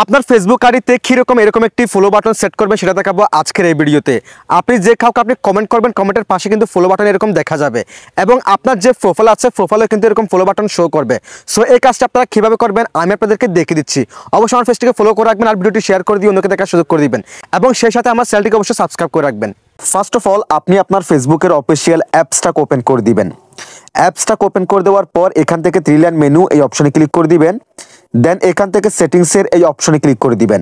আপনার ফেসবুক আইডিতে কিরকম এরকম একটি ফলো বাটন সেট করবেন সেটা দেখাবো আজকের এই ভিডিওতে। আপনি যে কাউকে আপনি কমেন্ট করবেন, কমেন্টের পাশে কিন্তু ফলো বাটন এরকম দেখা যাবে এবং আপনার যে প্রোফাইল আছে প্রোফাইলে কিন্তু এরকম ফলো বাটন শো করবে। সো এই কাজটা আপনারা কীভাবে করবেন আমি আপনাদেরকে দেখিয়ে দিচ্ছি। অবশ্যই আমার পেজটিকে ফলো করে রাখবেন আর ভিডিওটি শেয়ার করে দিয়ে অন্যকে দেখার সুযোগ করে দিবেন এবং সেই সাথে আমার চ্যানেলটিকে অবশ্যই সাবস্ক্রাইব করে রাখবেন। ফার্স্ট অফ অল আপনি আপনার ফেসবুকের অফিসিয়াল অ্যাপসটাকে ওপেন করে দিবেন। অ্যাপসটাকে ওপেন করে দেওয়ার পর এখান থেকে থ্রি লাইন মেনু এই অপশনে ক্লিক করে দিবেন। দেন এখান থেকে সেটিংসের এই অপশনে ক্লিক করে দিবেন।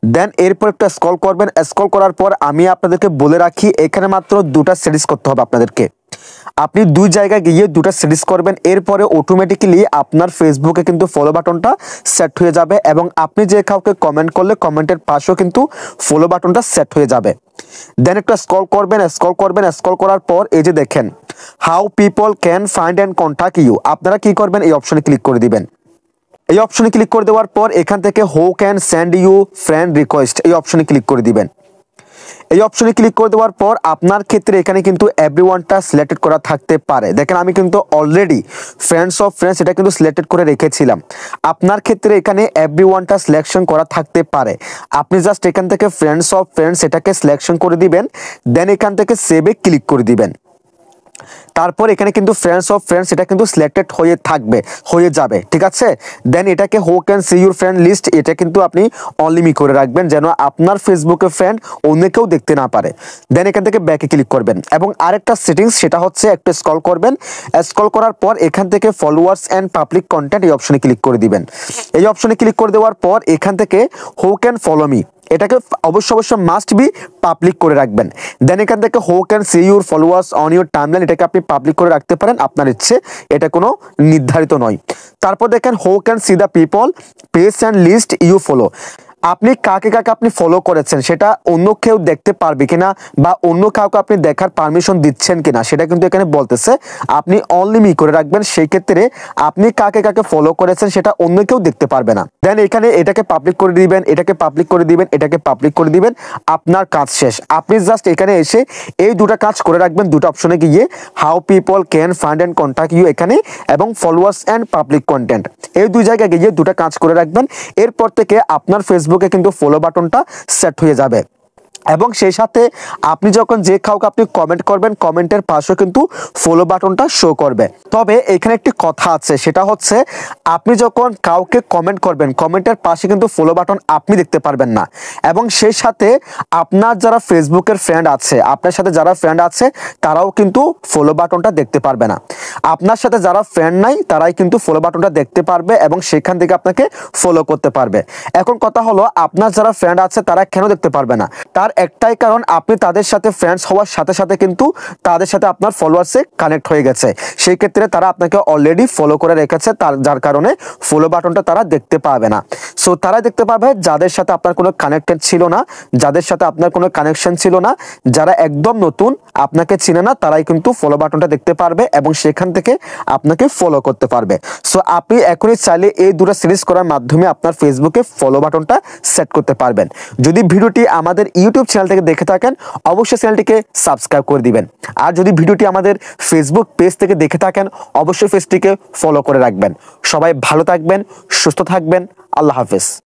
দেন এরপর একটা স্ক্রল করবেন। স্ক্রল করার পর আমি আপনাদেরকে বলে রাখি এখানে মাত্র দুটা সেটিংস করতে হবে আপনাদেরকে। আপনি দুই জায়গায় গিয়ে দুটা সেটিংস করবেন, এরপরে অটোমেটিক্যালি আপনার ফেসবুকে কিন্তু ফলো বাটনটা সেট হয়ে যাবে এবং আপনি যে কাউকে কমেন্ট করলে কমেন্টের পাশেও কিন্তু ফলো বাটনটা সেট হয়ে যাবে। দেন একটা স্ক্রল করবেন। স্ক্রল করার পর এই যে দেখেন how people can find and contact you, আপনারা কি করবেন এই অপশনে ক্লিক করে দিবেন। এই অপশনে ক্লিক করে দেওয়ার পর এখান থেকে who can send you friend request এই অপশনে ক্লিক করে দিবেন। এই অপশনে ক্লিক করে দেওয়ার পর আপনার ক্ষেত্রে এখানে কিন্তু এভরিওয়ানটা সিলেক্টেড করা থাকতে পারে। দেখেন আমি কিন্তু অলরেডি ফ্রেন্ডস অফ ফ্রেন্ডস এটা কিন্তু সিলেক্টেড করে রেখেছিলাম। আপনার ক্ষেত্রে এখানে এভরিওয়ানটা সিলেকশন করা থাকতে পারে। আপনি জাস্ট এখান থেকে ফ্রেন্ডস অফ ফ্রেন্ডস এটাকে সিলেকশন করে দিবেন। দেন এখান থেকে সেভে ক্লিক করে দিবেন। তারপর এখানে কিন্তু ফ্রেন্ডস অফ ফ্রেন্ডস এটা কিন্তু সিলেক্টেড হয়ে যাবে, ঠিক আছে। দেন এটাকে who can see your friend list এটা কিন্তু আপনি অনলিমি করে রাখবেন যেন আপনার ফেসবুকে ফ্রেন্ড অন্য কেউ দেখতে না পারে। দেন এখান থেকে ব্যাকে ক্লিক করবেন এবং আরেকটা সেটিংস সেটা হচ্ছে একটু স্ক্রল করবেন। স্ক্রল করার পর এখান থেকে ফলোয়ার্স অ্যান্ড পাবলিক কন্টেন্ট এই অপশনে ক্লিক করে দিবেন। এই অপশনে ক্লিক করে দেওয়ার পর এখান থেকে হু ক্যান ফলো মি এটাকে অবশ্যই মাস্ট বি পাবলিক করে রাখবেন। দেন এখান থেকে who can see your followers on your timeline এটাকে আপনি পাবলিক করে রাখতে পারেন, আপনার ইচ্ছে, এটা কোনো নির্ধারিত নয়। তারপর দেখেন who can see the people page and list you follow, আপনি কাকে কাকে আপনি ফলো করেছেন সেটা অন্য কেউ দেখতে পারবে কিনা বা অন্য কাউকে আপনি দেখার পারমিশন দিচ্ছেন কিনা সেটা কিন্তু এখানে বলতেছে। আপনি অনলি করে রাখবেন, সেই ক্ষেত্রে আপনি কাকে কাকে ফলো করেছেন সেটা অন্য কেউ দেখতে পারবে না। দেন এখানে এটাকে পাবলিক করে দিবেন, এটাকে পাবলিক করে দিবেন, এটাকে পাবলিক করে দিবেন, আপনার কাজ শেষ। আপনি জাস্ট এখানে এসে এই দুটা কাজ করে রাখবেন, দুটো অপশনে গিয়ে how people can find and contact you এখানে এবং ফলোয়ার্স অ্যান্ড পাবলিক কন্টেন্ট এই দুই জায়গায় গিয়ে দুটা কাজ করে রাখবেন। এরপর থেকে আপনার ফেসবুকে কিন্তু ফলো বাটনটা সেট হয়ে যাবে এবং সেই সাথে আপনি যখন যে কাউকে আপনি কমেন্ট করবেন কমেন্টের পাশেও কিন্তু ফলো বাটনটা শো করবে। তবে এখানে একটি কথা আছে, সেটা হচ্ছে আপনি যখন কাউকে কমেন্ট করবেন কমেন্টের পাশে কিন্তু ফলো বাটন আপনি দেখতে পারবেন না এবং সেই সাথে আপনার যারা ফেসবুকের ফ্রেন্ড আছে, আপনার সাথে যারা ফ্রেন্ড আছে তারাও কিন্তু ফলো বাটনটা দেখতে পারবে না। আপনার সাথে যারা ফ্রেন্ড নাই তারাই কিন্তু ফলো বাটনটা দেখতে পারবে এবং সেখান থেকে আপনাকে ফলো করতে পারবে। এখন কথা হলো আপনার যারা ফ্রেন্ড আছে তারা কেন দেখতে পারবে না, তার একটাই কারণ আপনি তাদের সাথে ফ্রেন্ডস হওয়ার সাথে সাথে কিন্তু তাদের সাথে আপনার ফলোয়ার্সে কানেক্ট হয়ে গেছে, সেই ক্ষেত্রে তারা আপনাকে অলরেডি ফলো করে রেখেছে, যার কারণে ফলো বাটনটা তারা দেখতে পাবে না। সো তারা দেখতে পাবে যাদের সাথে আপনার কোনো কানেক্টেড ছিল না, যাদের সাথে আপনার কোনো কানেকশন ছিল না, যারা একদম নতুন আপনাকে চিনে না তারাই কিন্তু ফলো বাটনটা দেখতে পারবে এবং সেখান থেকে আপনাকে ফলো করতে পারবে। সো আপনি এখনই চাইলে এই দুটো সিরিজ করার মাধ্যমে আপনার ফেসবুকে ফলো বাটনটা সেট করতে পারবেন। যদি ভিডিওটি আমাদের ইউটিউব চ্যানেল থেকে দেখে থাকেন অবশ্যই চ্যানেলটিকে সাবস্ক্রাইব করে দিবেন, আর যদি ভিডিওটি আমাদের ফেসবুক পেজ থেকে দেখে থাকেন অবশ্যই পেজটিকে ফলো করে রাখবেন। সবাই ভালো থাকবেন, সুস্থ থাকবেন, আল্লাহ হাফেজ।